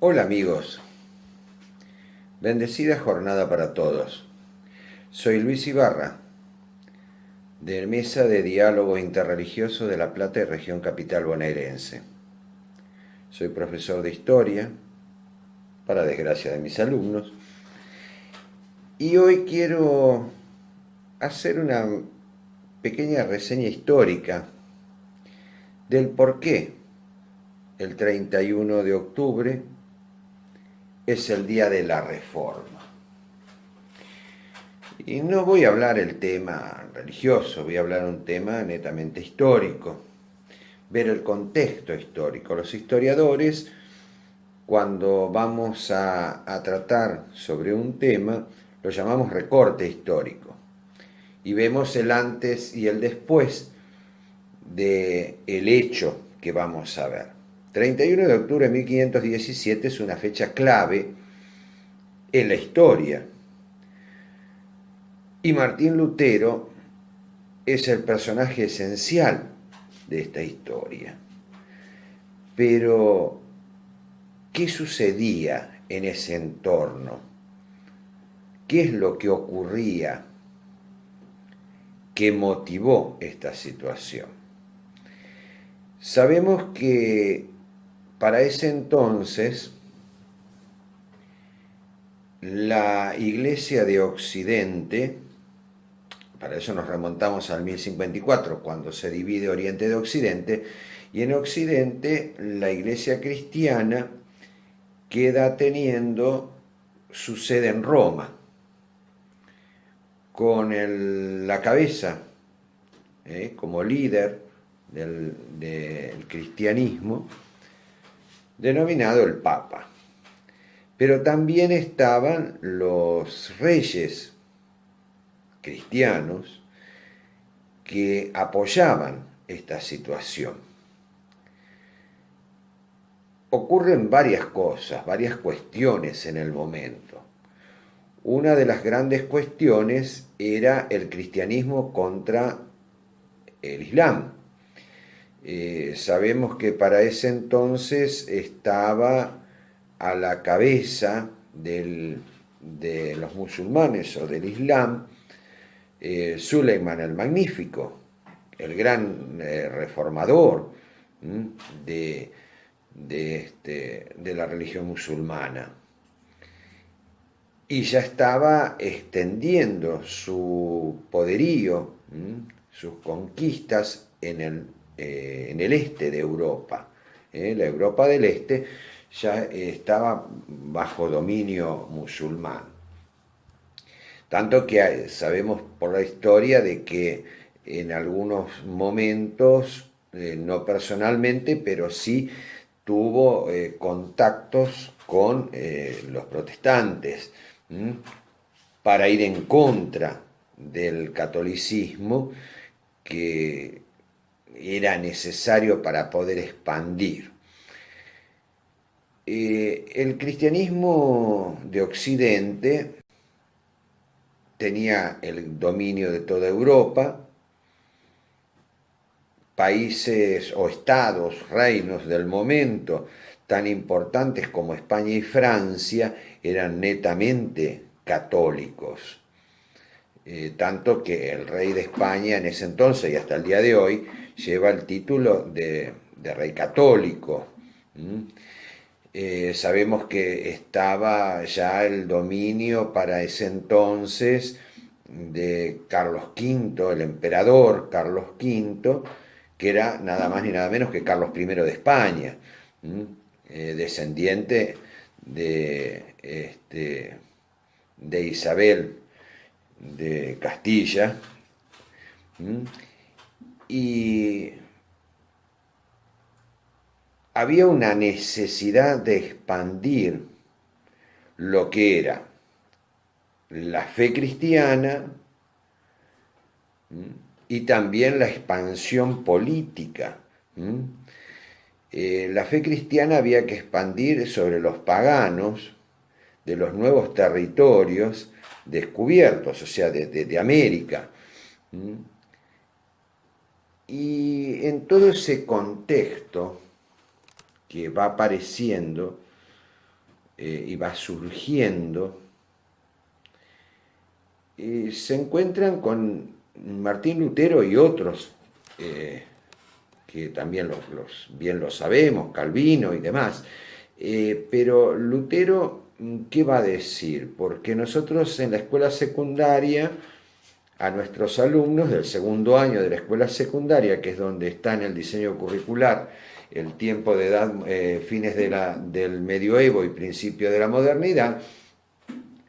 Hola amigos, bendecida jornada para todos. Soy Luis Ibarra, de Mesa de Diálogo Interreligioso de La Plata y Región Capital Bonaerense. Soy profesor de Historia, para desgracia de mis alumnos, y hoy quiero hacer una pequeña reseña histórica del por qué el 31 de octubre es el día de la Reforma. Y no voy a hablar el tema religioso, voy a hablar un tema netamente histórico, ver el contexto histórico. Los historiadores, cuando vamos a tratar sobre un tema, lo llamamos recorte histórico. Y vemos el antes y el después del hecho que vamos a ver. 31 de octubre de 1517 es una fecha clave en la historia. Y Martín Lutero es el personaje esencial de esta historia. Pero, ¿qué sucedía en ese entorno? ¿Qué es lo que ocurría que motivó esta situación? Sabemos que para ese entonces la Iglesia de Occidente, para eso nos remontamos al 1054, cuando se divide Oriente de Occidente, y en Occidente la Iglesia cristiana queda teniendo su sede en Roma, con la cabeza como líder del cristianismo, denominado el Papa. Pero también estaban los reyes cristianos que apoyaban esta situación. Ocurren varias cosas, varias cuestiones en el momento. Una de las grandes cuestiones era el cristianismo contra el Islam. Sabemos que para ese entonces estaba a la cabeza de los musulmanes o del Islam Suleiman el Magnífico, el gran reformador de la religión musulmana. Y ya estaba extendiendo su poderío, sus conquistas en el este de Europa. La Europa del Este ya estaba bajo dominio musulmán. Tanto que sabemos por la historia de que en algunos momentos, no personalmente, pero sí tuvo contactos con los protestantes, para ir en contra del catolicismo que era necesario para poder expandir. El cristianismo de Occidente tenía el dominio de toda Europa, países o estados, reinos del momento, tan importantes como España y Francia, eran netamente católicos. Tanto que el rey de España en ese entonces y hasta el día de hoy lleva el título de rey católico. Sabemos que estaba ya el dominio para ese entonces de Carlos V, el emperador Carlos V, que era nada más ni nada menos que Carlos I de España, descendiente de Isabel de Castilla, y había una necesidad de expandir lo que era la fe cristiana y también la expansión política. La fe cristiana había que expandir sobre los paganos de los nuevos territorios descubiertos, o sea, de América. Y en todo ese contexto que va apareciendo, y va surgiendo, se encuentran con Martín Lutero y otros, que también bien lo sabemos, Calvino y demás. Pero Lutero, ¿qué va a decir? Porque nosotros en la escuela secundaria, a nuestros alumnos del segundo año de la escuela secundaria, que es donde está en el diseño curricular el tiempo de edad, fines del medioevo y principio de la modernidad,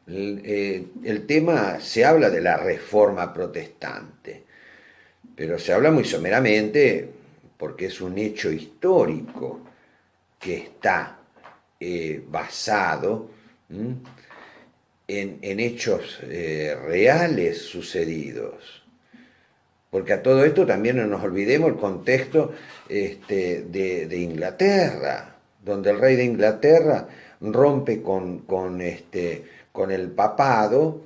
el tema se habla de la reforma protestante, pero se habla muy someramente porque es un hecho histórico que está basado en hechos reales sucedidos. Porque a todo esto también no nos olvidemos el contexto de Inglaterra, donde el rey de Inglaterra rompe con el papado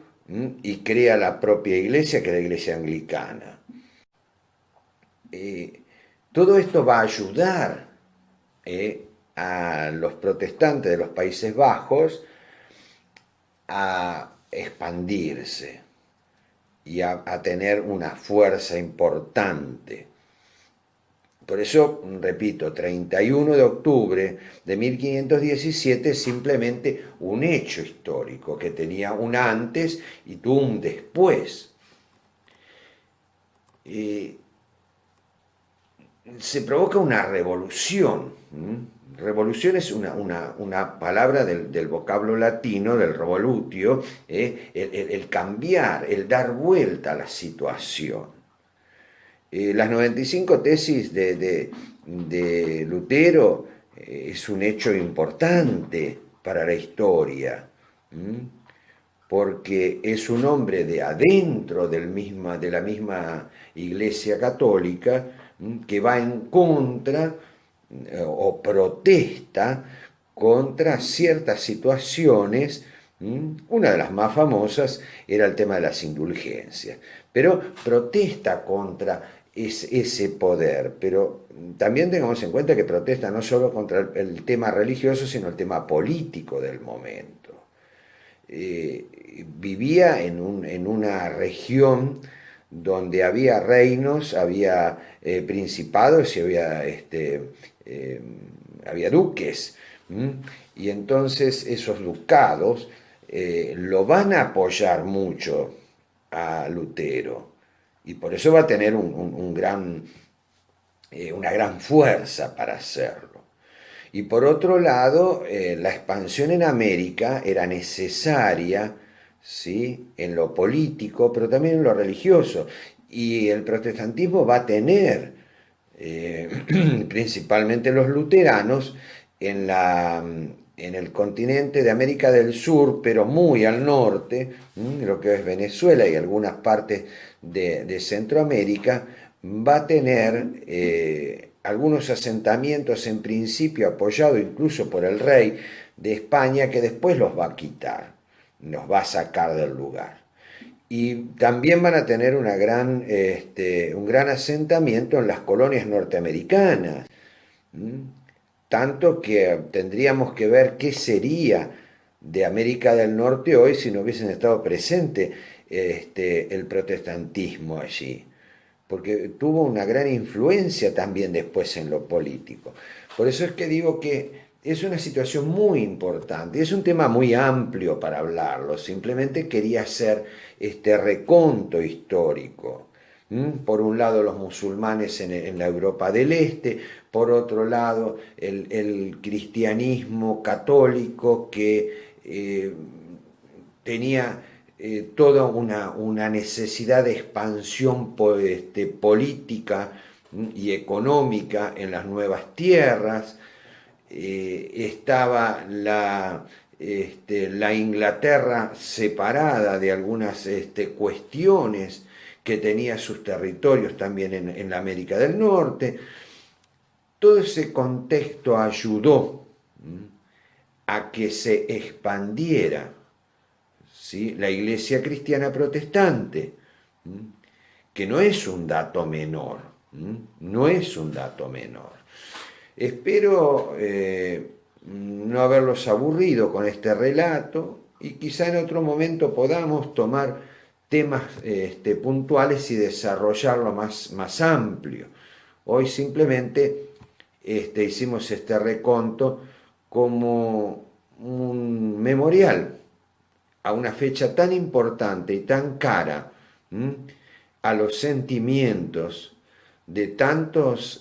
y crea la propia iglesia, que es la iglesia anglicana. Todo esto va a ayudar a los protestantes de los Países Bajos a expandirse y a tener una fuerza importante. Por eso, repito, 31 de octubre de 1517 es simplemente un hecho histórico que tenía un antes y tuvo un después. Se provoca una revolución. Revolución es una palabra del vocablo latino, del revolutio, el cambiar, el dar vuelta a la situación. Las 95 tesis de Lutero es un hecho importante para la historia, porque es un hombre de adentro de la misma Iglesia Católica que va en contra o protesta contra ciertas situaciones. Una de las más famosas era el tema de las indulgencias, pero protesta contra ese poder, pero también tengamos en cuenta que protesta no solo contra el tema religioso, sino el tema político del momento. Vivía en una región donde había reinos, había principados y había duques. Y entonces esos ducados lo van a apoyar mucho a Lutero. Y por eso va a tener una gran fuerza para hacerlo. Y por otro lado, la expansión en América era necesaria, ¿sí?, en lo político, pero también en lo religioso. Y el protestantismo va a tener, principalmente los luteranos, en el continente de América del Sur, pero muy al norte, lo que es Venezuela y algunas partes de Centroamérica, va a tener algunos asentamientos en principio apoyados incluso por el rey de España, que después los va a quitar, los va a sacar del lugar. Y también van a tener un gran asentamiento en las colonias norteamericanas, tanto que tendríamos que ver qué sería de América del Norte hoy si no hubiesen estado presente el protestantismo allí, porque tuvo una gran influencia también después en lo político. Por eso es que digo que es una situación muy importante, es un tema muy amplio para hablarlo, simplemente quería hacer este reconto histórico. Por un lado los musulmanes en la Europa del Este, por otro lado el cristianismo católico que tenía toda una necesidad de expansión política y económica en las nuevas tierras. Estaba la Inglaterra separada de algunas cuestiones que tenía sus territorios también en la América del Norte. Todo ese contexto ayudó a que se expandiera, ¿sí?, la Iglesia cristiana protestante, que no es un dato menor, no es un dato menor. Espero no haberlos aburrido con este relato y quizá en otro momento podamos tomar temas puntuales y desarrollarlo más amplio. Hoy simplemente hicimos este reconto como un memorial a una fecha tan importante y tan cara, a los sentimientos de tantos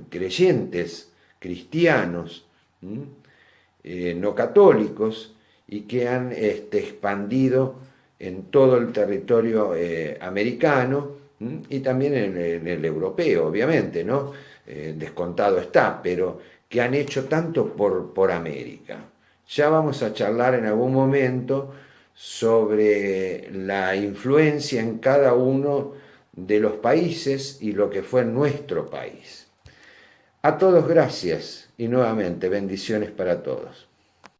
creyentes cristianos, no católicos, y que han expandido en todo el territorio americano y también en el europeo, obviamente, ¿no? Descontado está, pero que han hecho tanto por América. Ya vamos a charlar en algún momento sobre la influencia en cada uno de los países y lo que fue nuestro país. A todos gracias y nuevamente bendiciones para todos.